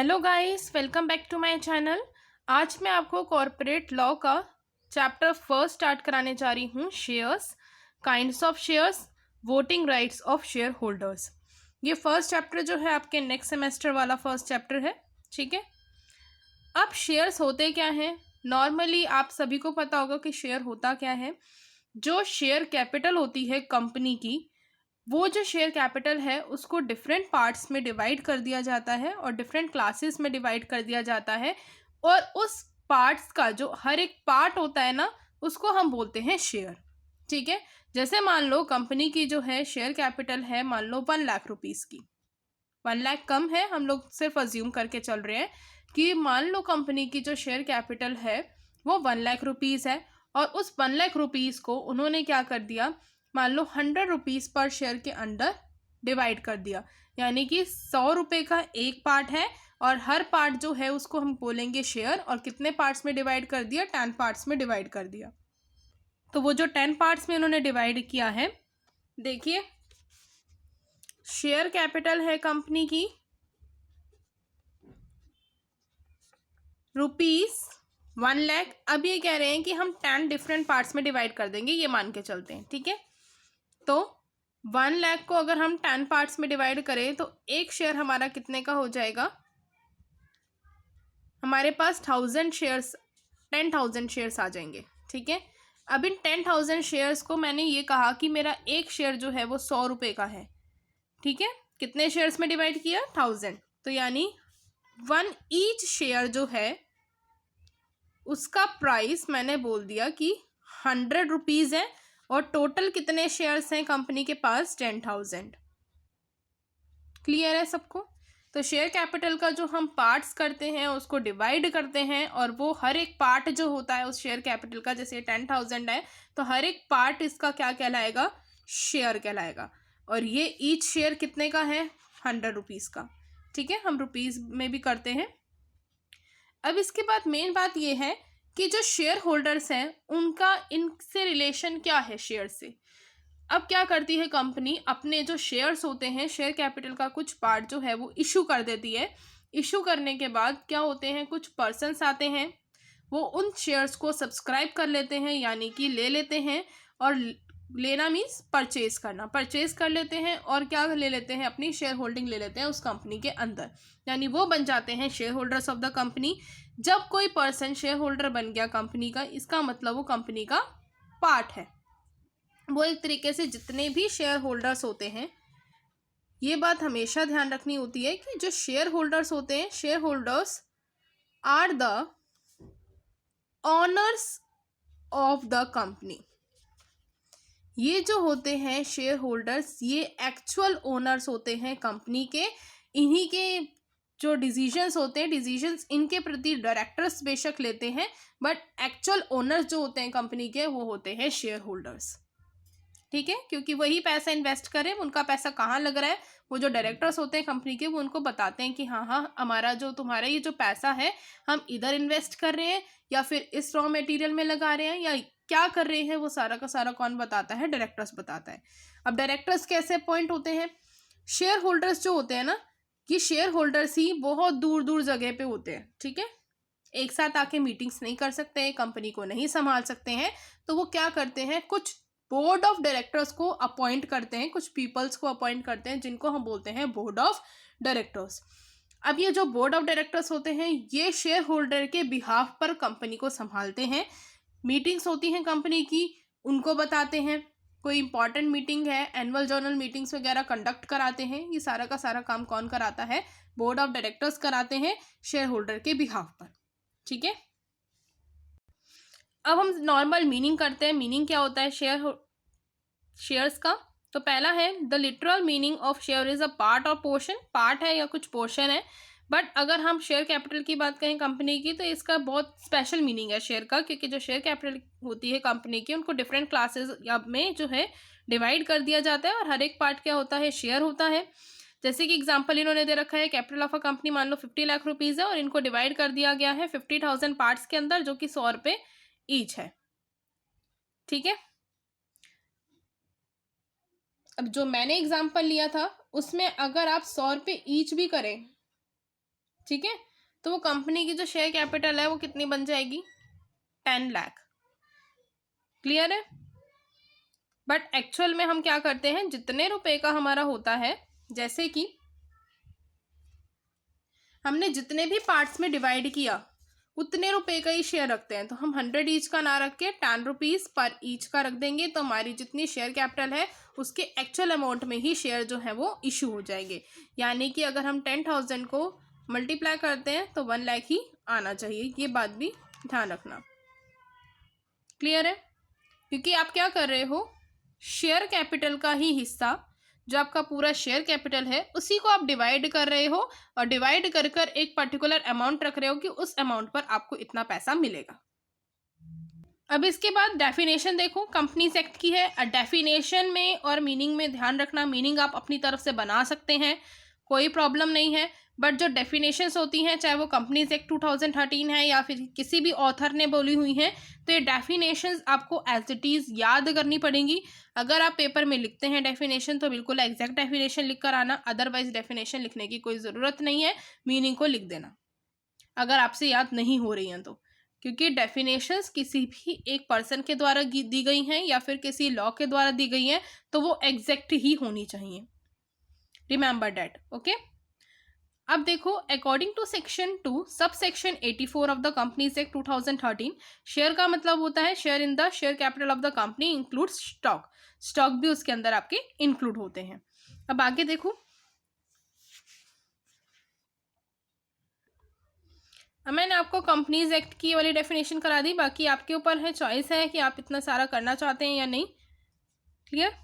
Hello guys, welcome back to my channel. आज मैं आपको कॉर्पोरेट लॉ का चैप्टर फर्स्ट स्टार्ट कराने जा रही हूँ। Shares, kinds of shares, voting rights of share holders. ये फर्स्ट चैप्टर जो है आपके नेक्स्ट सेमेस्टर वाला फर्स्ट चैप्टर है। ठीक है, अब शेयर्स होते क्या हैं? नॉर्मली आप सभी को पता होगा कि शेयर होता क्या है। जो शेयर कैपिटल होती है कंपनी की, वो जो शेयर कैपिटल है उसको डिफरेंट पार्ट्स में डिवाइड कर दिया जाता है और डिफरेंट क्लासेस में डिवाइड कर दिया जाता है। और उस पार्ट्स का जो हर एक पार्ट होता है ना, उसको हम बोलते हैं शेयर। ठीक है, जैसे मान लो कंपनी की जो है शेयर कैपिटल है, मान लो 1 लाख रुपीज़ की। 1 लाख कम है, हम लोग सिर्फ अज्यूम करके चल रहे हैं कि मान लो कंपनी की जो शेयर कैपिटल है वो 1 लाख रुपीज़ है। और उस 1 लाख रुपीज़ को उन्होंने क्या कर दिया, मान लो 100 रुपीज़ पर शेयर के अंदर डिवाइड कर दिया। यानी कि 100 रुपये का एक पार्ट है और हर पार्ट जो है उसको हम बोलेंगे शेयर। और कितने पार्ट्स में डिवाइड कर दिया? 10 पार्ट्स में डिवाइड कर दिया। तो वो जो 10 पार्ट्स में उन्होंने डिवाइड किया है, देखिए शेयर कैपिटल है कंपनी की ₹1 लाख। अब ये कह रहे हैं कि हम 10 डिफरेंट पार्ट्स में डिवाइड कर देंगे, ये मान के चलते हैं। ठीक है, तो 1 लाख को अगर हम 10 पार्ट्स में डिवाइड करें तो एक शेयर हमारा कितने का हो जाएगा? हमारे पास 10,000 शेयर्स आ जाएंगे। ठीक है, अब इन 10,000 शेयर्स को मैंने ये कहा कि मेरा एक शेयर जो है वो 100 रुपये का है। ठीक है, कितने शेयर्स में डिवाइड किया? 1000। तो यानी ईच शेयर जो है उसका प्राइस मैंने बोल दिया कि 100 रुपीज़ है। और टोटल कितने शेयर्स हैं कंपनी के पास? 10,000। क्लियर है सबको? तो शेयर कैपिटल का जो हम पार्ट्स करते हैं उसको डिवाइड करते हैं और वो हर एक पार्ट जो होता है उस शेयर कैपिटल का, जैसे 10,000 है तो हर एक पार्ट इसका क्या कहलाएगा? शेयर कहलाएगा। और ये ईच शेयर कितने का है? 100 रुपीज़ का। ठीक है, हम रुपीज़ में भी करते हैं। अब इसके बाद मेन बात ये है कि जो शेयर होल्डर्स हैं उनका इनसे रिलेशन क्या है शेयर से। अब क्या करती है कंपनी, अपने जो शेयर्स होते हैं, शेयर कैपिटल का कुछ पार्ट जो है वो इशू कर देती है। इशू करने के बाद क्या होते हैं, कुछ पर्सन्स आते हैं, वो उन शेयर्स को सब्सक्राइब कर लेते हैं, यानी कि ले लेते हैं। और लेना मीन्स परचेज करना, परचेज कर लेते हैं और क्या ले लेते हैं, अपनी शेयर होल्डिंग ले लेते हैं उस कंपनी के अंदर। यानी वो बन जाते हैं share holders of the company. जब कोई पर्सन शेयर होल्डर बन गया कंपनी का, इसका मतलब वो कंपनी का पार्ट है। वो एक तरीके से जितने भी शेयर होल्डर्स होते हैं, ये बात हमेशा ध्यान रखनी होती है कि जो शेयर होल्डर्स होते हैं, share holders are the owners of the company. ये जो होते हैं शेयर होल्डर्स, ये एक्चुअल ओनर्स होते हैं कंपनी के। इन्हीं के जो डिसीजंस होते हैं, डिसीजंस इनके प्रति डायरेक्टर्स बेशक लेते हैं, बट एक्चुअल ओनर्स जो होते हैं कंपनी के वो होते हैं शेयर होल्डर्स। ठीक है, क्योंकि वही पैसा इन्वेस्ट करें, उनका पैसा कहाँ लग रहा है, वो जो डायरेक्टर्स होते हैं कंपनी के वो उनको बताते हैं कि हाँ हाँ हमारा जो तुम्हारा ये जो पैसा है हम इधर इन्वेस्ट कर रहे हैं या फिर इस रॉ मटेरियल में लगा रहे हैं या क्या कर रहे हैं, वो सारा का सारा कौन बताता है? डायरेक्टर्स बताता है। अब डायरेक्टर्स कैसे अपॉइंट होते हैं? शेयर होल्डर्स जो होते हैं ना, ये शेयर होल्डर्स ही बहुत दूर दूर जगह पे होते हैं। ठीक है, एक साथ आके मीटिंग्स नहीं कर सकते, कंपनी को नहीं संभाल सकते हैं, तो वो क्या करते हैं, कुछ बोर्ड ऑफ डायरेक्टर्स को अपॉइंट करते हैं, कुछ पीपल्स को अपॉइंट करते हैं, जिनको हम बोलते हैं बोर्ड ऑफ डायरेक्टर्स। अब ये जो बोर्ड ऑफ डायरेक्टर्स होते हैं, ये शेयर होल्डर के बिहाफ पर कंपनी को संभालते हैं। मीटिंग्स होती हैं कंपनी की, उनको बताते हैं, कोई इंपॉर्टेंट मीटिंग है, एनुअल जर्नल मीटिंग्स वगैरह कंडक्ट कराते हैं। ये सारा का सारा काम कौन कराता है? बोर्ड ऑफ डायरेक्टर्स कराते हैं शेयर होल्डर के बिहाफ पर। ठीक है, अब हम नॉर्मल मीनिंग करते हैं। मीनिंग क्या होता है शेयर्स का? तो पहला है, the literal meaning of share is a part और पोर्शन। पार्ट है या कुछ पोर्शन है। बट अगर हम शेयर कैपिटल की बात करें कंपनी की, तो इसका बहुत स्पेशल मीनिंग है शेयर का, क्योंकि जो शेयर कैपिटल होती है कंपनी की, उनको डिफरेंट क्लासेस में जो है डिवाइड कर दिया जाता है और हर एक पार्ट क्या होता है? शेयर होता है। जैसे कि एग्जांपल इन्होंने दे रखा है, कैपिटल ऑफ अ कंपनी मान लो 50 लाख रुपीज़ है और इनको डिवाइड कर दिया गया है 50,000 पार्ट्स के अंदर, जो कि 100 रुपये ईच है। ठीक है, अब जो मैंने एग्जांपल लिया था उसमें अगर आप 100 रुपये ईच भी करें ठीक है, तो वो कंपनी की जो शेयर कैपिटल है वो कितनी बन जाएगी, 10 लाख। क्लियर है। बट एक्चुअल में हम क्या करते हैं, जितने रुपए का हमारा होता है, जैसे कि हमने जितने भी पार्ट्स में डिवाइड किया उतने रुपए का ही शेयर रखते हैं। तो हम 100 ईच का ना रख के 10 रुपीज़ पर ईच का रख देंगे, तो हमारी जितनी शेयर कैपिटल है उसके एक्चुअल अमाउंट में ही शेयर जो है वो इशू हो जाएंगे। यानी कि अगर हम 10,000 को मल्टीप्लाई करते हैं तो 1 लाख ही आना चाहिए, ये बात भी ध्यान रखना। क्लियर है। क्योंकि आप क्या कर रहे हो, शेयर कैपिटल का ही हिस्सा जो आपका पूरा शेयर कैपिटल है उसी को आप डिवाइड कर रहे हो, और डिवाइड कर कर एक पर्टिकुलर अमाउंट रख रहे हो कि उस अमाउंट पर आपको इतना पैसा मिलेगा। अब इसके बाद डेफिनेशन देखो, कंपनीज एक्ट की है। डेफिनेशन में और मीनिंग में ध्यान रखना, मीनिंग आप अपनी तरफ से बना सकते हैं, कोई प्रॉब्लम नहीं है। बट जो डेफिनेशंस होती हैं, चाहे वो कंपनीज एक्ट 2013 है या फिर किसी भी ऑथर ने बोली हुई हैं, तो ये डेफिनेशंस आपको एज इट इज़ याद करनी पड़ेंगी। अगर आप पेपर में लिखते हैं डेफिनेशन तो बिल्कुल एग्जैक्ट डेफिनेशन लिख कर आना, अदरवाइज डेफिनेशन लिखने की कोई ज़रूरत नहीं है, मीनिंग को लिख देना अगर आपसे याद नहीं हो रही हैं तो। क्योंकि डेफिनेशंस किसी भी एक पर्सन के द्वारा दी गई हैं या फिर किसी लॉ के द्वारा दी गई हैं तो वो एग्जैक्ट ही होनी चाहिए, रिमेंबर डैट। ओके। अब देखो, according to section 2 sub section 84 of the companies act 2013, share का मतलब होता है share in the share capital of the company includes stock, stock भी उसके अंदर आपके इंक्लूड होते हैं। अब आगे देखो, अब मैंने आपको कंपनीज एक्ट की वाली डेफिनेशन करा दी, बाकी आपके ऊपर है, चॉइस है कि आप इतना सारा करना चाहते हैं या नहीं। क्लियर।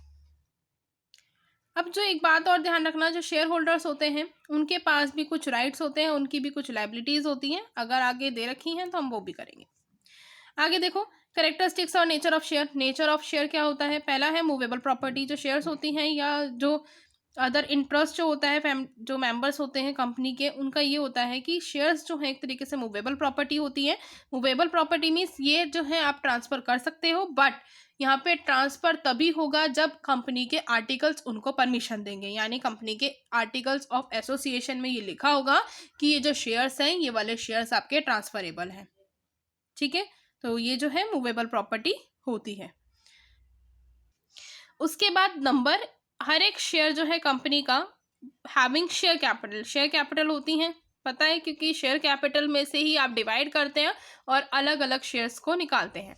अब जो एक बात और ध्यान रखना, जो शेयर होल्डर्स होते हैं उनके पास भी कुछ राइट्स होते हैं, उनकी भी कुछ लाइबिलिटीज़ होती हैं, अगर आगे दे रखी हैं तो हम वो भी करेंगे। आगे देखो, कैरेक्टरिस्टिक्स और nature of share. Nature of share क्या होता है, पहला है मूवेबल प्रॉपर्टी, जो शेयर्स होती हैं या जो अदर इंटरेस्ट जो होता है जो मेंबर्स होते हैं कंपनी के, उनका ये होता है कि शेयर्स जो है एक तरीके से मूवेबल प्रॉपर्टी होती है। मूवेबल प्रॉपर्टी मीन्स ये जो है आप ट्रांसफ़र कर सकते हो, बट यहाँ पे ट्रांसफ़र तभी होगा जब कंपनी के आर्टिकल्स उनको परमिशन देंगे। यानी कंपनी के आर्टिकल्स ऑफ एसोसिएशन में ये लिखा होगा कि ये जो शेयर्स हैं ये वाले शेयर्स आपके ट्रांसफरेबल हैं। ठीक है, तो ये जो है मूवेबल प्रॉपर्टी होती है। उसके बाद नंबर, हर एक शेयर जो है कंपनी का having share capital, share capital होती हैं, पता है, क्योंकि शेयर कैपिटल में से ही आप डिवाइड करते हैं और अलग अलग शेयर्स को निकालते हैं।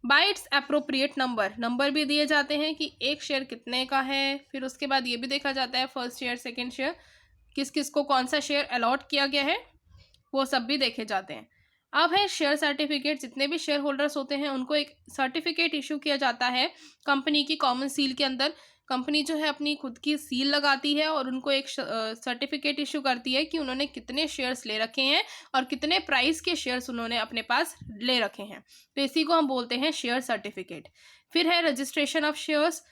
Bye it's appropriate number, number भी दिए जाते हैं कि एक शेयर कितने का है। फिर उसके बाद ये भी देखा जाता है फर्स्ट शेयर सेकंड शेयर, किस किस को कौन सा शेयर अलॉट किया गया है, वो सब भी देखे जाते हैं। अब है शेयर सर्टिफिकेट, जितने भी शेयर होल्डर्स होते हैं उनको एक सर्टिफिकेट इशू किया जाता है कंपनी की कॉमन सील के अंदर। कंपनी जो है अपनी खुद की सील लगाती है और उनको एक सर्टिफिकेट इशू करती है कि उन्होंने कितने शेयर्स ले रखे हैं और कितने प्राइस के शेयर्स उन्होंने अपने पास ले रखे हैं, तो इसी को हम बोलते हैं शेयर सर्टिफिकेट। फिर है registration of shares.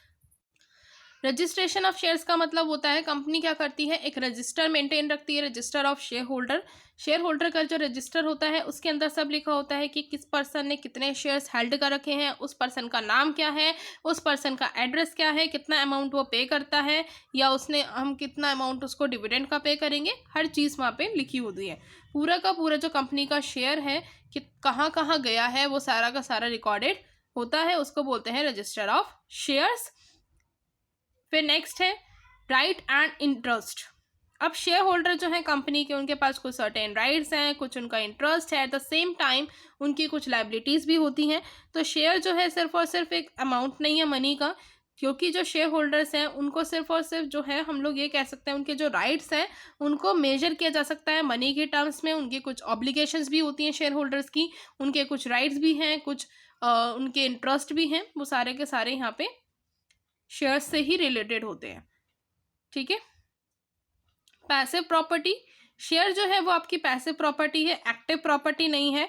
Registration of shares का मतलब होता है कंपनी क्या करती है, एक रजिस्टर मेंटेन रखती है, register of share holder. Share holder का जो रजिस्टर होता है उसके अंदर सब लिखा होता है कि किस पर्सन ने कितने शेयर्स हेल्ड कर रखे हैं, उस पर्सन का नाम क्या है, उस पर्सन का एड्रेस क्या है, कितना अमाउंट वो पे करता है, या उसने हम कितना अमाउंट उसको डिविडेंड का पे करेंगे, हर चीज़ वहाँ पे लिखी होती है। पूरा का पूरा जो कंपनी का शेयर है कि कहाँ कहाँ गया है वो सारा का सारा रिकॉर्डेड होता है, उसको बोलते हैं रजिस्टर ऑफ शेयर्स। फिर नेक्स्ट है राइट एंड इंटरेस्ट। अब शेयर होल्डर जो है कंपनी के, उनके पास कुछ सर्टेन राइट्स हैं, कुछ उनका इंटरेस्ट है, एट द सेम टाइम उनकी कुछ लाइबिलिटीज़ भी होती हैं। तो शेयर जो है सिर्फ और सिर्फ एक अमाउंट नहीं है मनी का, क्योंकि जो शेयर होल्डर्स हैं उनको सिर्फ और सिर्फ जो है हम लोग ये कह सकते हैं उनके जो राइट्स हैं उनको मेजर किया जा सकता है मनी के टर्म्स में। उनकी कुछ ऑब्लिगेशंस भी होती हैं शेयर होल्डर्स की, उनके कुछ राइट्स भी हैं, कुछ उनके इंटरेस्ट भी हैं, वो सारे के सारे यहाँ पे शेयर्स से ही रिलेटेड होते हैं। ठीक है। पैसिव प्रॉपर्टी, शेयर जो है वो आपकी पैसिव प्रॉपर्टी है, एक्टिव प्रॉपर्टी नहीं है।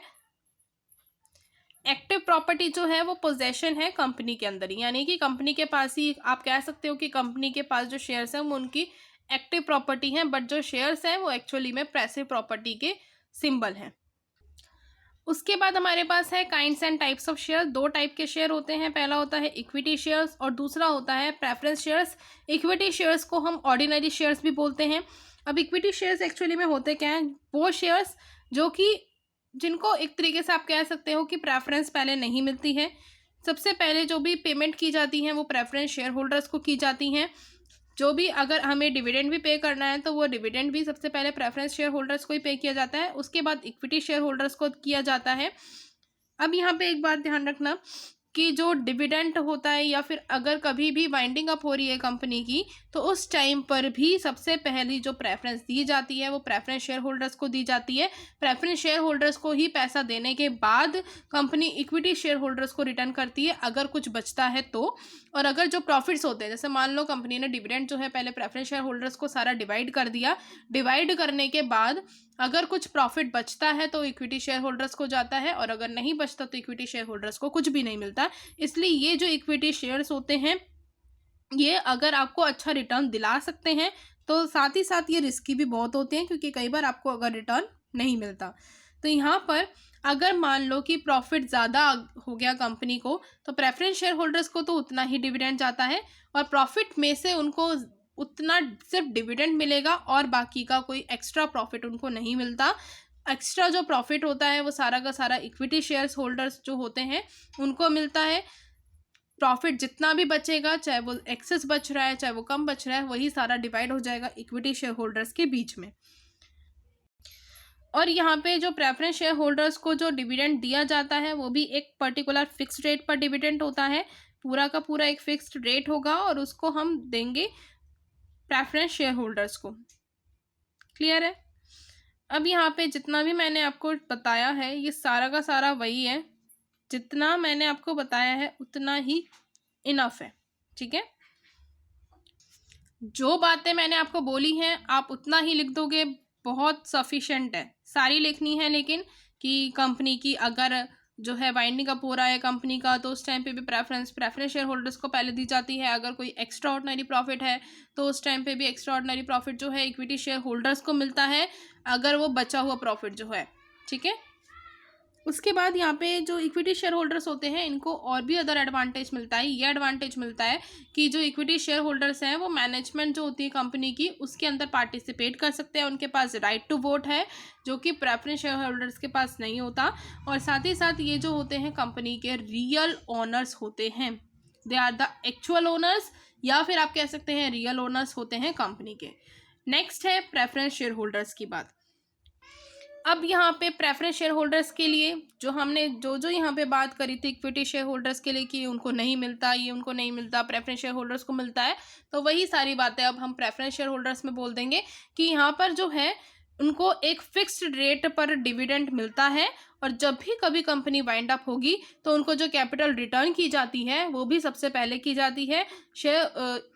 एक्टिव प्रॉपर्टी जो है वो पोजेशन है कंपनी के अंदर ही, यानी कि कंपनी के पास ही आप कह सकते हो कि कंपनी के पास जो शेयर्स हैं वो उनकी एक्टिव प्रॉपर्टी हैं, बट जो शेयर्स हैं वो एक्चुअली में पैसिव प्रॉपर्टी के सिंबल हैं। उसके बाद हमारे पास है kinds and types of share. दो टाइप के शेयर होते हैं, पहला होता है इक्विटी शेयर्स और दूसरा होता है प्रेफरेंस शेयर्स। इक्विटी शेयर्स को हम ऑर्डिनरी शेयर्स भी बोलते हैं। अब इक्विटी शेयर्स एक्चुअली में होते क्या हैं, वो शेयर्स जो कि जिनको एक तरीके से आप कह सकते हो कि प्रेफरेंस पहले नहीं मिलती है। सबसे पहले जो भी पेमेंट की जाती है वो प्रेफरेंस शेयर होल्डर्स को की जाती हैं। जो भी अगर हमें डिविडेंड भी पे करना है तो वो डिविडेंड भी सबसे पहले प्रेफरेंस शेयर होल्डर्स को ही पे किया जाता है, उसके बाद इक्विटी शेयर होल्डर्स को किया जाता है। अब यहाँ पे एक बात ध्यान रखना कि जो डिविडेंड होता है या फिर अगर कभी भी वाइंडिंग अप हो रही है कंपनी की, तो उस टाइम पर भी सबसे पहली जो प्रेफरेंस दी जाती है वो प्रेफरेंस शेयर होल्डर्स को दी जाती है। प्रेफरेंस शेयर होल्डर्स को ही पैसा देने के बाद कंपनी इक्विटी शेयर होल्डर्स को रिटर्न करती है अगर कुछ बचता है तो। और अगर जो प्रॉफिट्स होते हैं, जैसे मान लो कंपनी ने डिविडेंड जो है पहले प्रेफरेंस शेयर होल्डर्स को सारा डिवाइड कर दिया, डिवाइड करने के बाद अगर कुछ प्रॉफिट बचता है तो इक्विटी शेयर होल्डर्स को जाता है, और अगर नहीं बचता तो इक्विटी शेयर होल्डर्स को कुछ भी नहीं मिलता। इसलिए ये जो इक्विटी शेयर्स होते हैं ये अगर आपको अच्छा रिटर्न दिला सकते हैं तो साथ ही साथ ये रिस्की भी बहुत होते हैं, क्योंकि कई बार आपको अगर रिटर्न नहीं मिलता। तो यहाँ पर अगर मान लो कि प्रॉफिट ज़्यादा हो गया कंपनी को, तो प्रेफरेंस शेयर होल्डर्स को तो उतना ही डिविडेंड जाता है, और प्रॉफिट में से उनको उतना सिर्फ डिविडेंड मिलेगा और बाकी का कोई एक्स्ट्रा प्रॉफिट उनको नहीं मिलता। एक्स्ट्रा जो प्रॉफिट होता है वो सारा का सारा इक्विटी शेयर्स होल्डर्स जो होते हैं उनको मिलता है। प्रॉफिट जितना भी बचेगा, चाहे वो एक्सेस बच रहा है चाहे वो कम बच रहा है, वही सारा डिवाइड हो जाएगा इक्विटी शेयर होल्डर्स के बीच में। और यहाँ पे जो प्रेफरेंस शेयर होल्डर्स को जो डिविडेंड दिया जाता है वो भी एक पर्टिकुलर फिक्स्ड रेट पर डिविडेंड होता है, पूरा का पूरा एक फिक्स्ड रेट होगा और उसको हम देंगे प्रेफरेंस शेयर होल्डर्स को। क्लियर है? अब यहाँ पे जितना भी मैंने आपको बताया है ये सारा का सारा वही है, जितना मैंने आपको बताया है उतना ही इनफ है। ठीक है, जो बातें मैंने आपको बोली हैं आप उतना ही लिख दोगे, बहुत सफिशेंट है। सारी लिखनी है लेकिन कि कंपनी की अगर जो है वाइंडिंग अप हो रहा है कंपनी का तो उस टाइम पे भी प्रेफरेंस शेयर होल्डर्स को पहले दी जाती है। अगर कोई एक्स्ट्रा ऑर्डिनरी प्रॉफिट है तो उस टाइम पे भी एक्स्ट्रा ऑर्डिनरी प्रॉफिट जो है इक्विटी शेयर होल्डर्स को मिलता है, अगर वो बचा हुआ प्रॉफिट जो है। ठीक है, उसके बाद यहाँ पे जो इक्विटी शेयर होल्डर्स होते हैं इनको और भी अदर एडवांटेज मिलता है। ये एडवांटेज मिलता है कि जो इक्विटी शेयर होल्डर्स हैं वो मैनेजमेंट जो होती है कंपनी की उसके अंदर पार्टिसिपेट कर सकते हैं, उनके पास राइट टू वोट है जो कि प्रेफरेंस शेयर होल्डर्स के पास नहीं होता। और साथ ही साथ ये जो होते हैं कंपनी के रियल ओनर्स होते हैं, they are the actual owners, या फिर आप कह सकते हैं रियल ओनर्स होते हैं कंपनी के। नेक्स्ट है प्रेफरेंस शेयर होल्डर्स की बात। अब यहाँ पे प्रेफरेंस शेयर होल्डर्स के लिए जो हमने जो यहाँ पे बात करी थी इक्विटी शेयर होल्डर्स के लिए कि उनको नहीं मिलता, ये उनको नहीं मिलता, प्रेफरेंस शेयर होल्डर्स को मिलता है, तो वही सारी बातें अब हम प्रेफरेंस शेयर होल्डर्स में बोल देंगे कि यहाँ पर जो है उनको एक फिक्स्ड रेट पर डिविडेंड मिलता है, और जब भी कभी कंपनी वाइंड अप होगी तो उनको जो कैपिटल रिटर्न की जाती है वो भी सबसे पहले की जाती है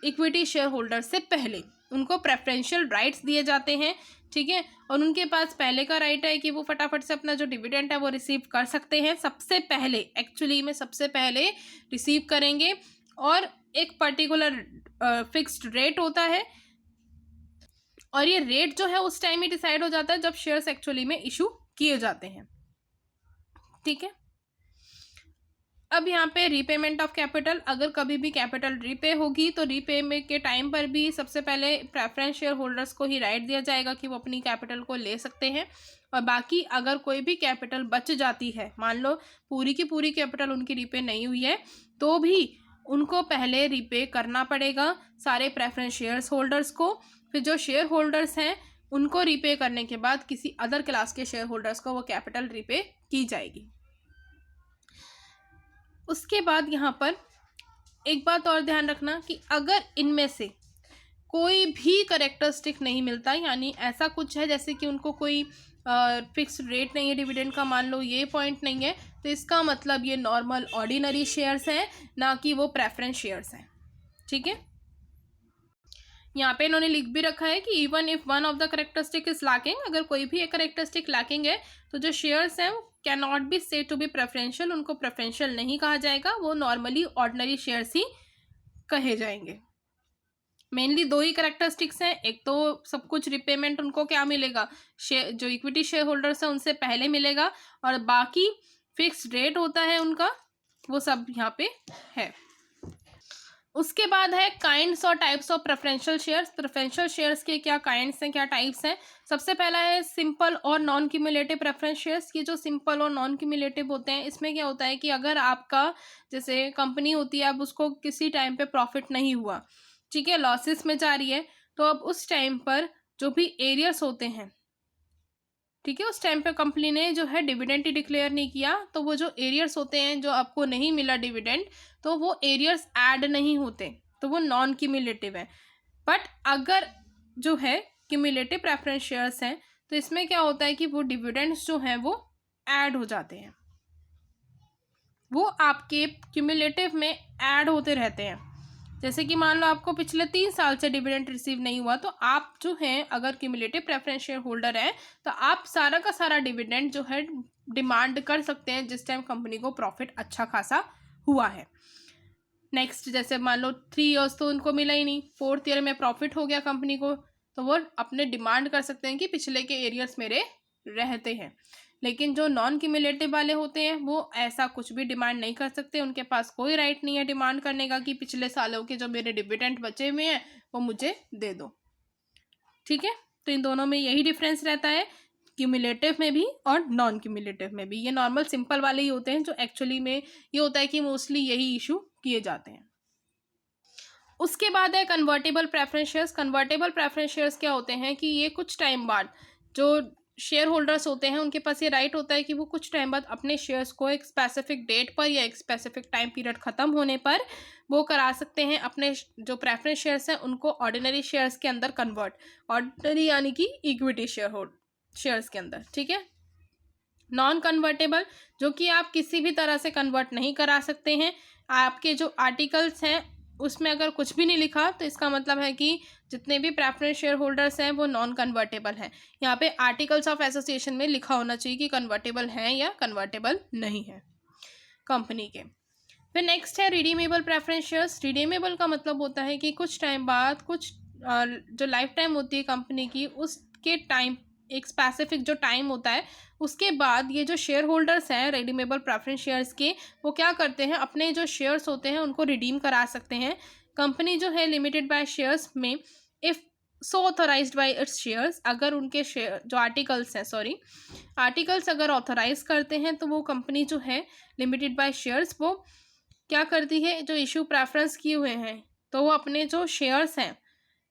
इक्विटी शेयर होल्डर्स से पहले। उनको प्रेफरेंशियल राइट्स दिए जाते हैं। ठीक है, और उनके पास पहले का राइट है कि वो फटाफट से अपना जो डिविडेंड है वो रिसीव कर सकते हैं, सबसे पहले एक्चुअली में सबसे पहले रिसीव करेंगे। और एक पर्टिकुलर फिक्स्ड रेट होता है, और ये रेट जो है उस टाइम ही डिसाइड हो जाता है जब शेयर्स एक्चुअली में इशू किए जाते हैं। ठीक है, अब यहाँ पे रीपेमेंट ऑफ कैपिटल, अगर कभी भी कैपिटल रीपे होगी तो रीपेमेंट के टाइम पर भी सबसे पहले प्रेफरेंस शेयर होल्डर्स को ही राइट दिया जाएगा कि वो अपनी कैपिटल को ले सकते हैं। और बाकी अगर कोई भी कैपिटल बच जाती है, मान लो पूरी की पूरी कैपिटल उनकी रीपे नहीं हुई है, तो भी उनको पहले रीपे करना पड़ेगा सारे प्रेफरेंस शेयर होल्डर्स को। फिर जो शेयर होल्डर्स हैं उनको रीपे करने के बाद किसी अदर क्लास के शेयर होल्डर्स को वो कैपिटल रीपे की जाएगी। उसके बाद यहाँ पर एक बात और ध्यान रखना कि अगर इनमें से कोई भी करेक्टरिस्टिक नहीं मिलता, यानी ऐसा कुछ है जैसे कि उनको कोई फिक्स्ड रेट नहीं है डिविडेंड का, मान लो ये पॉइंट नहीं है, तो इसका मतलब ये नॉर्मल ऑर्डिनरी शेयर्स हैं, ना कि वो प्रेफरेंस शेयर्स हैं। ठीक है, यहाँ पे इन्होंने लिख भी रखा है कि even if one of the characteristic is lacking, अगर कोई भी एक करेक्टरिस्टिक लैकिंग है तो जो शेयर्स हैं can not be said to be preferential, उनको प्रेफरेंशियल नहीं कहा जाएगा, वो नॉर्मली ऑर्डिनरी शेयर्स ही कहे जाएंगे। मेनली दो ही करेक्टरिस्टिक्स हैं, एक तो सब कुछ रिपेमेंट उनको क्या मिलेगा, शेयर जो इक्विटी शेयर होल्डर्स हैं उनसे पहले मिलेगा, और बाकी फिक्स्ड रेट होता है उनका, वो सब यहाँ पे है। उसके बाद है काइंड्स और types of preferential shares. Preferential shares के क्या काइंड्स हैं, क्या टाइप्स हैं। सबसे पहला है सिंपल और नॉन क्यूमुलेटिव प्रेफरेंस शेयर्स। ये जो सिंपल और नॉन क्यूमुलेटिव होते हैं, इसमें क्या होता है कि अगर आपका जैसे कंपनी होती है, अब उसको किसी टाइम पे प्रॉफिट नहीं हुआ, ठीक है, लॉसेस में जा रही है, तो अब उस टाइम पर जो भी एरियर्स होते हैं, ठीक है, उस टाइम पे कंपनी ने जो है डिविडेंड ही डिक्लेयर नहीं किया, तो वो जो एरियर्स होते हैं, जो आपको नहीं मिला डिविडेंड, तो वो एरियर्स ऐड नहीं होते, तो वो नॉन क्यूमुलेटिव है। बट अगर जो है क्यूमुलेटिव प्रेफरेंस शेयर्स हैं, तो इसमें क्या होता है कि वो डिविडेंड्स जो हैं वो ऐड हो जाते हैं, वो आपके क्यूमुलेटिव में ऐड होते रहते हैं। जैसे कि मान लो आपको पिछले 3 साल से डिविडेंड रिसीव नहीं हुआ, तो आप जो हैं अगर क्यूमुलेटिव प्रेफरेंस शेयर होल्डर हैं, तो आप सारा का सारा डिविडेंड जो है डिमांड कर सकते हैं जिस टाइम कंपनी को प्रॉफिट अच्छा खासा हुआ है। नेक्स्ट, जैसे मान लो 3 ईयर्स तो उनको मिला ही नहीं, 4th ईयर में प्रॉफिट हो गया कंपनी को, तो वो अपने डिमांड कर सकते हैं कि पिछले के एरियर्स मेरे रहते हैं। लेकिन जो नॉन क्यूमुलेटिव वाले होते हैं, वो ऐसा कुछ भी डिमांड नहीं कर सकते, उनके पास कोई राइट नहीं है डिमांड करने का कि पिछले सालों के जो मेरे डिविडेंड बचे हुए हैं वो मुझे दे दो। ठीक है, तो इन दोनों में यही डिफरेंस रहता है, क्यूमुलेटिव में भी और नॉन क्यूमुलेटिव में भी। ये नॉर्मल सिंपल वाले ही होते हैं, जो एक्चुअली में ये होता है कि मोस्टली यही इशू किए जाते हैं। उसके बाद है convertible preference shares. Convertible preference shares क्या होते हैं कि ये कुछ टाइम बाद जो शेयर होल्डर्स होते हैं, उनके पास ये राइट होता है कि वो कुछ टाइम बाद अपने शेयर्स को एक स्पेसिफिक डेट पर या एक स्पेसिफिक टाइम पीरियड ख़त्म होने पर वो करा सकते हैं, अपने जो प्रेफरेंस शेयर्स हैं उनको ऑर्डिनरी शेयर्स के अंदर कन्वर्ट, ऑर्डिनरी यानी कि इक्विटी शेयर्स के अंदर। ठीक है, नॉन कन्वर्टेबल जो कि आप किसी भी तरह से कन्वर्ट नहीं करा सकते हैं। आपके जो आर्टिकल्स हैं उसमें अगर कुछ भी नहीं लिखा, तो इसका मतलब है कि जितने भी प्रेफरेंस शेयर होल्डर्स हैं वो नॉन कन्वर्टेबल हैं। यहाँ पे आर्टिकल्स ऑफ एसोसिएशन में लिखा होना चाहिए कि कन्वर्टेबल हैं या कन्वर्टेबल नहीं है कंपनी के। फिर नेक्स्ट है रिडीमेबल प्रेफरेंस शेयर्स। रिडीमेबल का मतलब होता है कि कुछ टाइम बाद, कुछ जो लाइफ टाइम होती है कंपनी की, उसके टाइम, एक स्पेसिफिक जो टाइम होता है, उसके बाद ये जो शेयर होल्डर्स हैं रिडीमेबल प्रेफरेंस शेयर्स के, वो क्या करते हैं, अपने जो शेयर्स होते हैं उनको रिडीम करा सकते हैं। कंपनी जो है लिमिटेड बाय शेयर्स में, if so authorised by its shares, अगर उनके शेयर जो आर्टिकल्स हैं, आर्टिकल्स अगर ऑथोराइज करते हैं, तो वो कंपनी जो है लिमिटेड बाय शेयर्स वो क्या करती है, जो इशू प्रेफरेंस किए हुए हैं, तो वो अपने जो शेयर्स हैं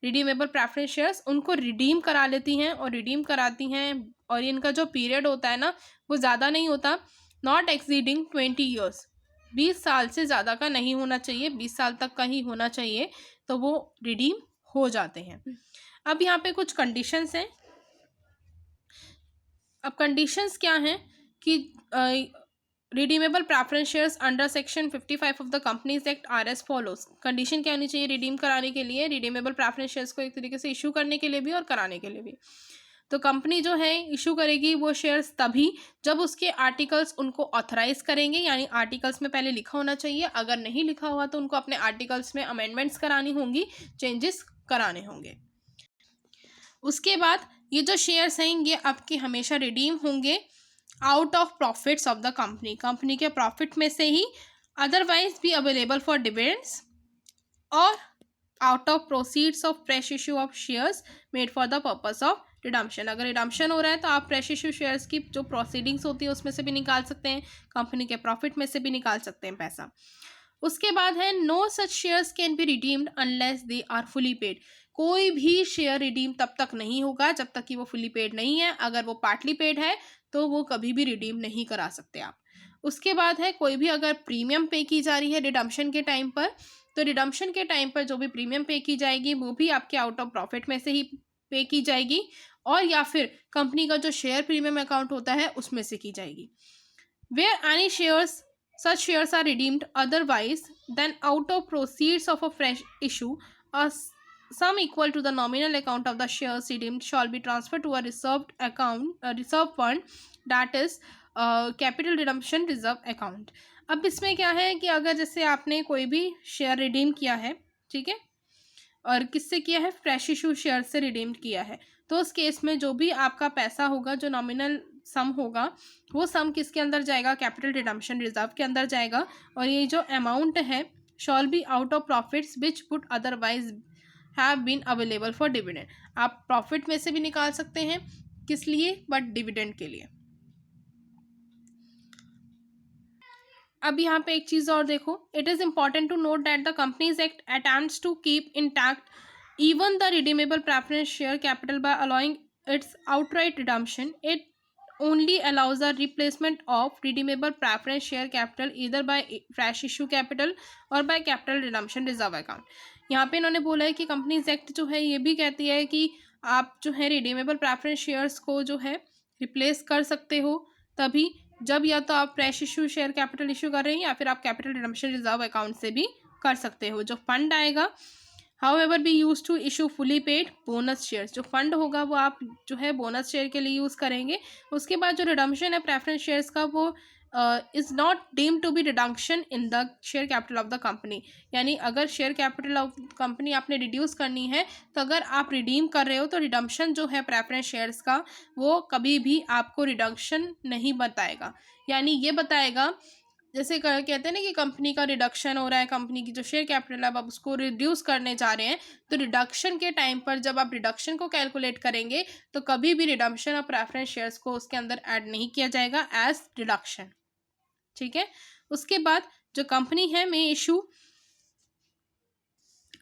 रिडीमेबल प्रेफरेंस शेयर्स उनको रिडीम करा लेती हैं और रिडीम कराती हैं। और इनका जो पीरियड होता है ना, वो ज़्यादा नहीं होता, नॉट एक्सीडिंग 20 ईयर्स, 20 साल से ज़्यादा का नहीं होना चाहिए, 20 साल तक का ही होना चाहिए, तो वो रिडीम हो जाते हैं। अब यहाँ पे कुछ कंडीशंस हैं। अब कंडीशंस क्या हैं कि redeemable preference shares under section 55 of the companies act R S follows. Condition क्या होनी चाहिए रिडीम कराने के लिए, रिडीमेबल प्रेफरेंस शेयर्स को एक तरीके से इशू करने के लिए भी और कराने के लिए भी। तो कंपनी जो है इशू करेगी वो शेयर्स तभी जब उसके आर्टिकल्स उनको ऑथराइज करेंगे, यानी आर्टिकल्स में पहले लिखा होना चाहिए, अगर नहीं लिखा हुआ तो उनको अपने आर्टिकल्स में अमेंडमेंट्स करानी होंगी, चेंजेस कराने होंगे। उसके बाद ये जो शेयर्स हैं ये आपके हमेशा रिडीम होंगे out of profits of the company, company के प्रॉफिट में से ही, अदरवाइज भी अवेलेबल फॉर डिविडेंड्स, और out of proceeds of fresh issue of shares made for the purpose of redemption. अगर रिडम्पशन हो रहा है तो आप फ्रेश इशू शेयर्स की जो प्रोसीडिंग्स होती है उसमें से भी निकाल सकते हैं, कंपनी के प्रॉफिट में से भी निकाल सकते हैं पैसा। उसके बाद है no such shares can be redeemed unless they are fully paid. कोई भी शेयर रिडीम तब तक नहीं होगा जब तक कि वो फुली पेड नहीं है। अगर वो पार्टली पेड है तो वो कभी भी रिडीम नहीं करा सकते आप। उसके बाद है कोई भी अगर प्रीमियम पे की जा रही है रिडम्पशन के टाइम पर, तो रिडम्पशन के टाइम पर जो भी प्रीमियम पे की जाएगी वो भी आपके आउट ऑफ प्रॉफिट में से ही पे की जाएगी, और या फिर कंपनी का जो शेयर प्रीमियम अकाउंट होता है उसमें से की जाएगी। Where any shares such shares are redeemed otherwise than out of proceeds of a fresh issue, a sum equal to the nominal account of the shares redeemed shall be transferred to a reserve fund, that is capital redemption reserve account। अब इसमें क्या है कि अगर जैसे आपने कोई भी शेयर रिडीम किया है, ठीक है, और किससे किया है, फ्रेश इशू शेयर से रिडीम किया है, तो उस केस में जो भी आपका पैसा होगा, जो नॉमिनल सम होगा, वो सम किसके अंदर जाएगा, कैपिटल रिडम्पशन रिजर्व के अंदर जाएगा। और ये जो अमाउंट है shall be out of profits which would otherwise have been available for dividend. आप प्रॉफिट में से भी निकाल सकते हैं, किस लिए? बट डिविडेंड के लिए। अब यहाँ पे एक चीज और देखो, it is important to note that the companies act attempts to keep intact even the redeemable preference share capital by allowing its outright redemption. It only allows the replacement of redeemable preference share capital either by fresh issue capital or by capital redemption reserve account. यहाँ पे इन्होंने बोला है कि companies act जो है ये भी कहती है कि आप जो है रिडीमेबल प्रेफरेंस शेयर्स को जो है रिप्लेस कर सकते हो तभी जब या तो आप fresh issue share capital issue कर रहे हैं या फिर आप कैपिटल रिडम्पशन रिजर्व अकाउंट से भी कर सकते हो। जो फंड आएगा however be used to issue fully paid bonus shares, जो फंड होगा वो आप जो है बोनस शेयर के लिए यूज़ करेंगे। उसके बाद जो रिडम्पशन है प्रेफरेंस शेयर्स का वो is not deem to be reduction in the share capital of the company, यानी अगर शेयर कैपिटल ऑफ कंपनी आपने रिड्यूस करनी है तो अगर आप रिडीम कर रहे हो तो रिडम्पशन जो है प्रेफरेंस शेयर्स का वो कभी भी आपको रिडक्शन नहीं बताएगा, यानी ये बताएगा जैसे कहते हैं ना कि कंपनी का रिडक्शन हो रहा है, कंपनी की जो शेयर कैपिटल है आप उसको रिड्यूस करने जा रहे हैं, तो रिडक्शन के टाइम पर जब आप रिडक्शन को कैलकुलेट करेंगे तो कभी भी रिडम्पशन ऑफ प्रेफरेंस शेयर्स को उसके अंदर ऐड नहीं किया जाएगा एज रिडक्शन। ठीक है, उसके बाद जो कंपनी है may issue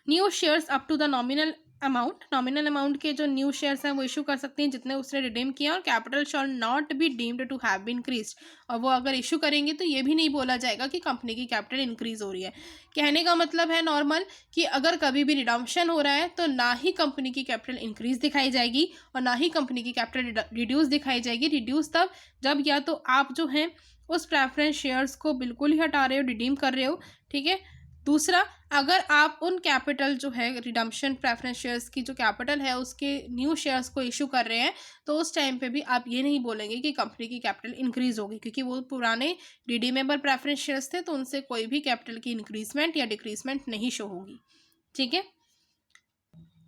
new shares up to the nominal amount के जो न्यू शेयर्स हैं वो इशू कर सकती हैं जितने उसने रिडीम किया, और capital shall not be deemed to have been increase, और वो अगर इशू करेंगे तो ये भी नहीं बोला जाएगा कि कंपनी की कैपिटल इंक्रीज हो रही है। कहने का मतलब है नॉर्मल कि अगर कभी भी रिडम्पशन हो रहा है तो ना ही कंपनी की कैपिटल इंक्रीज दिखाई जाएगी और ना ही कंपनी की कैपिटल रिड्यूस दिखाई जाएगी। रिड्यूस तब जब या तो आप जो है उस प्रेफरेंस शेयर्स को बिल्कुल ही हटा रहे हो, रिडीम कर रहे हो। ठीक है, दूसरा अगर आप उन कैपिटल जो है रिडम्पशन प्रेफरेंस शेयर्स की जो कैपिटल है उसके न्यू शेयर्स को इशू कर रहे हैं तो उस टाइम पे भी आप ये नहीं बोलेंगे कि कंपनी की कैपिटल इंक्रीज होगी, क्योंकि वो पुराने रिडीमेबल प्रेफरेंस शेयर्स थे तो उनसे कोई भी कैपिटल की इंक्रीजमेंट या डिक्रीजमेंट नहीं शो होगी। ठीक है,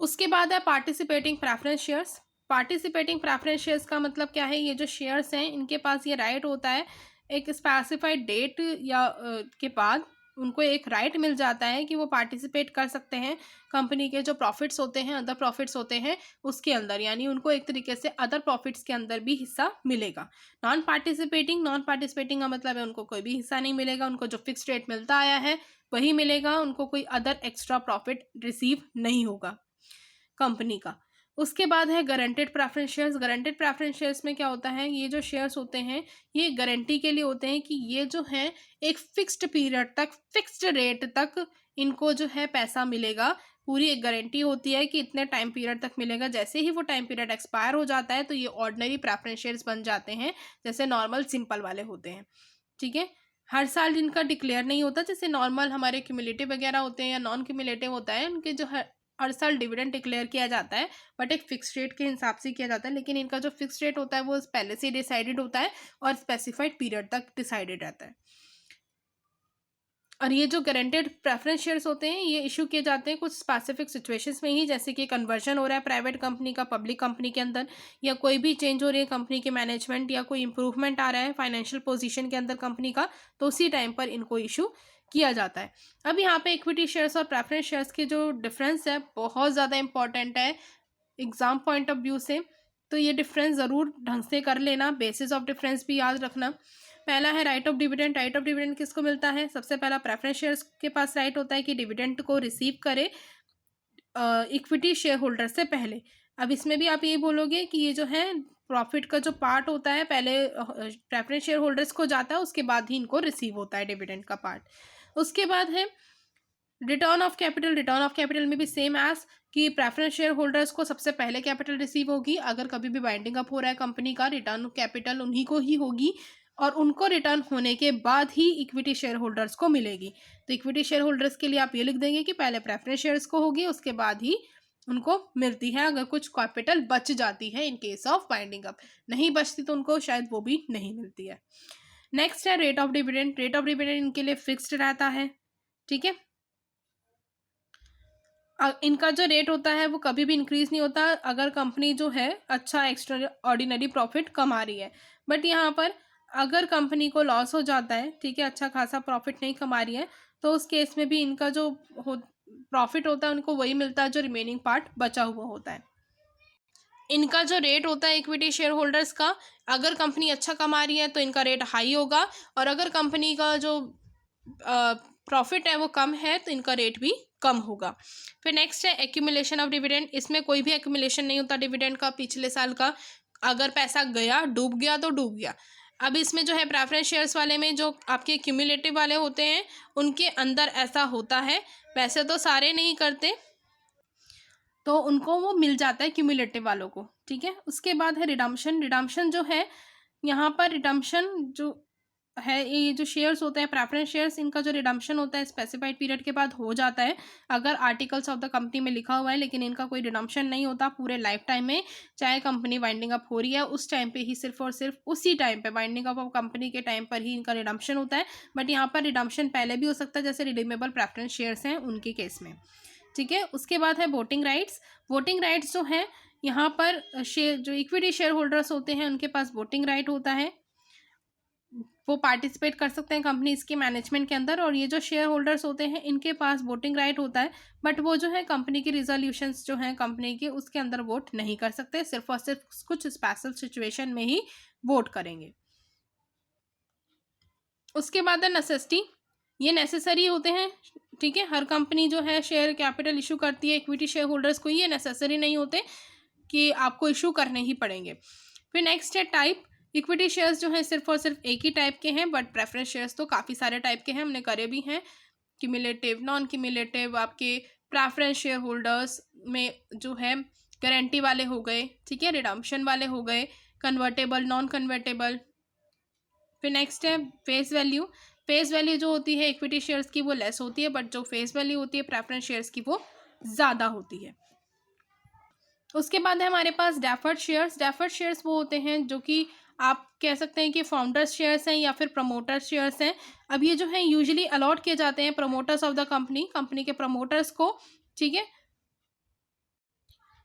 उसके बाद है participating preference shares. Participating preference shares का मतलब क्या है? ये जो शेयर्स हैं इनके पास ये राइट होता है एक स्पेसिफाइड डेट या के बाद उनको एक राइट मिल जाता है कि वो पार्टिसिपेट कर सकते हैं कंपनी के जो प्रॉफिट्स होते हैं, अदर प्रॉफिट्स होते हैं उसके अंदर, यानी उनको एक तरीके से अदर प्रॉफिट्स के अंदर भी हिस्सा मिलेगा। नॉन पार्टिसिपेटिंग का मतलब है उनको कोई भी हिस्सा नहीं मिलेगा, उनको जो फिक्स रेट मिलता आया है वही मिलेगा, उनको कोई अदर एक्स्ट्रा प्रॉफिट रिसीव नहीं होगा कंपनी का। उसके बाद है guaranteed preference shares. Guaranteed preference shares में क्या होता है, ये जो शेयर्स होते हैं ये गारंटी के लिए होते हैं कि ये जो है एक फिक्स्ड पीरियड तक, फिक्स्ड रेट तक इनको जो है पैसा मिलेगा। पूरी एक गारंटी होती है कि इतने टाइम पीरियड तक मिलेगा। जैसे ही वो टाइम पीरियड एक्सपायर हो जाता है तो ये ऑर्डिनरी प्रेफरेंस शेयर्स बन जाते हैं, जैसे नॉर्मल सिंपल वाले होते हैं। ठीक है, हर साल इनका डिक्लेयर नहीं होता, जैसे नॉर्मल हमारे क्यूमुलेटिव वगैरह होते हैं या नॉन क्यूमुलेटिव होता है, उनके जो हर साल डिविडेंड डिक्लेयर किया जाता है बट एक फिक्स रेट के हिसाब से किया जाता है। लेकिन इनका जो फिक्स रेट होता है वो पहले से डिसाइडेड होता है और स्पेसिफाइड पीरियड तक डिसाइडेड रहता है। और ये जो गारंटेड प्रेफरेंस शेयर्स होते हैं ये इशू किए जाते हैं कुछ स्पेसिफिक सिचुएशंस में ही, जैसे कि कन्वर्जन हो रहा है प्राइवेट कंपनी का पब्लिक कंपनी के अंदर, या कोई भी चेंज हो रही है कंपनी के मैनेजमेंट, या कोई इंप्रूवमेंट आ रहा है फाइनेंशियल पोजीशन के अंदर कंपनी का, तो उसी टाइम पर इनको इशू किया जाता है। अब यहाँ पे इक्विटी शेयर्स और प्रेफरेंस शेयर्स के जो डिफरेंस है बहुत ज़्यादा इंपॉर्टेंट है एग्जाम पॉइंट ऑफ व्यू से, तो ये डिफरेंस ज़रूर ढंग से कर लेना, बेसिस ऑफ डिफरेंस भी याद रखना। पहला है right of dividend. Right of dividend किसको मिलता है? सबसे पहला प्रेफरेंस शेयर्स के पास राइट होता है कि डिविडेंड को रिसीव करे इक्विटी शेयर होल्डर से पहले। अब इसमें भी आप ये बोलोगे कि ये जो है प्रॉफिट का जो पार्ट होता है पहले प्रेफरेंस शेयर होल्डर्स को जाता है, उसके बाद ही इनको रिसीव होता है डिविडेंड का पार्ट। उसके बाद है return of capital. Return of capital में भी सेम एज कि प्रेफरेंस शेयर होल्डर्स को सबसे पहले कैपिटल रिसीव होगी, अगर कभी भी बाइंडिंग अप हो रहा है कंपनी का रिटर्न ऑफ कैपिटल उन्हीं को ही होगी, और उनको रिटर्न होने के बाद ही इक्विटी शेयर होल्डर्स को मिलेगी। तो इक्विटी शेयर होल्डर्स के लिए आप ये लिख देंगे कि पहले प्रेफरेंस शेयर्स को होगी, उसके बाद ही उनको मिलती है, अगर कुछ कैपिटल बच जाती है in case of binding up, नहीं बचती तो उनको शायद वो भी नहीं मिलती है। नेक्स्ट है rate of dividend. Rate of dividend इनके लिए फिक्स्ड रहता है। ठीक है, इनका जो रेट होता है वो कभी भी इंक्रीज नहीं होता अगर कंपनी जो है अच्छा एक्स्ट्रा ऑर्डिनरी प्रॉफिट कमा रही है। बट यहाँ पर अगर कंपनी को लॉस हो जाता है, ठीक है, अच्छा खासा प्रॉफिट नहीं कमा रही है, तो उस केस में भी इनका जो प्रॉफिट होता है उनको वही मिलता है जो रिमेनिंग पार्ट बचा हुआ होता है। इनका जो रेट होता है इक्विटी शेयर होल्डर्स का, अगर कंपनी अच्छा कमा रही है तो इनका रेट हाई होगा, और अगर कंपनी का जो प्रॉफिट है वो कम है तो इनका रेट भी कम होगा। फिर नेक्स्ट है एक्यूमुलेशन ऑफ डिविडेंड। इसमें कोई भी एक्यूमुलेशन नहीं होता डिविडेंड का पिछले साल का। अगर पैसा गया, डूब गया तो डूब गया। अब इसमें जो है प्रेफरेंस शेयर्स वाले में जो आपके क्यूमुलेटिव वाले होते हैं उनके अंदर ऐसा होता है, वैसे तो सारे नहीं करते, तो उनको वो मिल जाता है क्यूमुलेटिव वालों को, ठीक है। उसके बाद है रिडम्पशन। रिडम्पशन जो है यहाँ पर रिडम्पशन जो है, ये जो शेयर्स होते हैं प्रेफरेंस शेयर्स, इनका जो रिडम्पशन होता है स्पेसिफाइड पीरियड के बाद हो जाता है अगर आर्टिकल्स ऑफ द कंपनी में लिखा हुआ है, लेकिन इनका कोई रिडम्पशन नहीं होता पूरे लाइफ टाइम में। चाहे कंपनी वाइंडिंग अप हो रही है उस टाइम पे ही, सिर्फ और सिर्फ उसी टाइम पे, वाइंडिंग अप ऑफ कंपनी के टाइम पर ही इनका रिडम्पशन होता है। बट यहाँ पर रिडम्पशन पहले भी हो सकता है, जैसे रिडीमेबल प्रेफरेंस शेयर्स हैं उनके केस में, ठीक है। उसके बाद है वोटिंग राइट्स। वोटिंग राइट्स जो है यहाँ पर शेयर जो इक्विटी शेयर होल्डर्स होते हैं उनके पास वोटिंग राइट होता है, वो पार्टिसिपेट कर सकते हैं कंपनी इसके मैनेजमेंट के अंदर। और ये जो शेयर होल्डर्स होते हैं इनके पास वोटिंग राइट होता है, बट वो जो है कंपनी की रिजोल्यूशंस जो हैं कंपनी के उसके अंदर वोट नहीं कर सकते, सिर्फ और सिर्फ कुछ स्पेशल सिचुएशन में ही वोट करेंगे। उसके बाद है नेसेसिटी। ये नेसेसरी होते हैं, ठीक है। हर कंपनी जो है शेयर कैपिटल इशू करती है इक्विटी शेयर होल्डर्स को, ये नेसेसरी नहीं होते कि आपको इशू करने ही पड़ेंगे। फिर नेक्स्ट है टाइप। इक्विटी शेयर्स जो हैं सिर्फ और सिर्फ एक ही टाइप के हैं, बट प्रेफरेंस शेयर्स तो काफ़ी सारे टाइप के हैं, हमने करे भी हैं। क्यूमुलेटिव, नॉन क्यूमुलेटिव, आपके प्रेफरेंस शेयर होल्डर्स में जो है गारंटी वाले हो गए, ठीक है, रिडम्पशन वाले हो गए, कन्वर्टेबल, नॉन कन्वर्टेबल। फिर नेक्स्ट है फेस वैल्यू। फेस वैल्यू जो होती है इक्विटी शेयर्स की वो लेस होती है, बट जो फेस वैल्यू होती है प्रेफरेंस शेयर्स की वो ज़्यादा होती है। उसके बाद है हमारे पास डेफर्ड शेयर्स। डेफर्ड शेयर्स वो होते हैं जो कि आप कह सकते हैं कि फाउंडर्स शेयर्स हैं या फिर प्रमोटर्स शेयर्स हैं। अब ये जो है यूजुअली अलॉट किए जाते हैं promoters of the company, company के प्रमोटर्स को, ठीक है।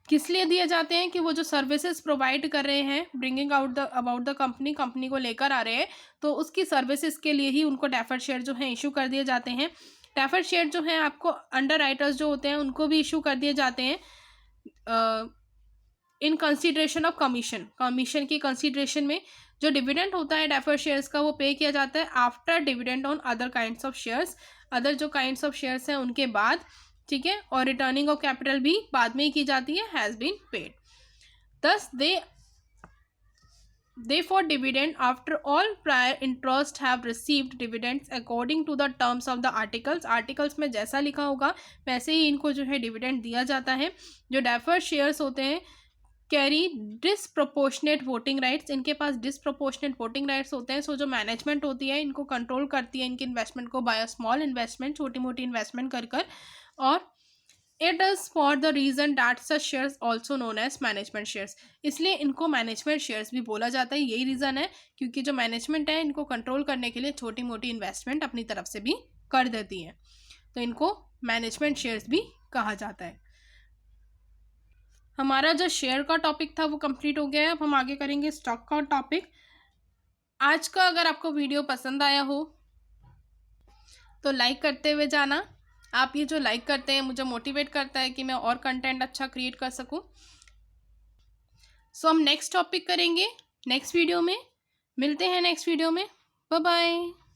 किस लिए दिए जाते हैं कि वो जो सर्विसेज प्रोवाइड कर रहे हैं, bringing out the about the company, company को लेकर आ रहे हैं, तो उसकी सर्विसेज के लिए ही उनको डेफर्ड शेयर जो है इशू कर दिए जाते हैं। डेफर्ड शेयर जो है आपको अंडर राइटर्स जो होते हैं उनको भी इशू कर दिए जाते हैं in consideration of commission. Commission की कंसिडरेशन में जो डिविडेंड होता है डेफर्ड शेयर्स का वो पे किया जाता है after dividend on other kinds of shares, other जो काइंड्स ऑफ शेयर्स हैं उनके बाद, ठीक है। और रिटर्निंग ऑफ कैपिटल भी बाद में ही की जाती है, हैज़ बीन पेड। दस they for dividend after all prior interest have received dividends according to the terms of the articles में जैसा लिखा होगा वैसे ही इनको जो है डिविडेंड दिया जाता है। जो डेफर्ड शेयर्स होते हैं कैरी डिसप्रोपोर्शनेट वोटिंग राइट्स, इनके पास डिसप्रोपोर्शनेट वोटिंग राइट्स होते हैं। सो जो मैनेजमेंट होती है इनको कंट्रोल करती है इनके इन्वेस्टमेंट को बाय अ स्मॉल इन्वेस्टमेंट, छोटी मोटी इन्वेस्टमेंट कर और it is for the reason that such shares also known as management shares, इसलिए इनको मैनेजमेंट शेयर्स भी बोला जाता है। यही रीज़न है क्योंकि जो मैनेजमेंट है इनको कंट्रोल करने के लिए छोटी मोटी इन्वेस्टमेंट अपनी तरफ से भी कर देती है, तो इनको मैनेजमेंट शेयर्स भी कहा जाता है। हमारा जो शेयर का टॉपिक था वो कंप्लीट हो गया है। अब हम आगे करेंगे स्टॉक का टॉपिक। आज का अगर आपको वीडियो पसंद आया हो तो लाइक करते हुए जाना। आप ये जो लाइक करते हैं मुझे मोटिवेट करता है कि मैं और कंटेंट अच्छा क्रिएट कर सकूं। सो हम नेक्स्ट टॉपिक करेंगे नेक्स्ट वीडियो में। मिलते हैं नेक्स्ट वीडियो में। Bye bye.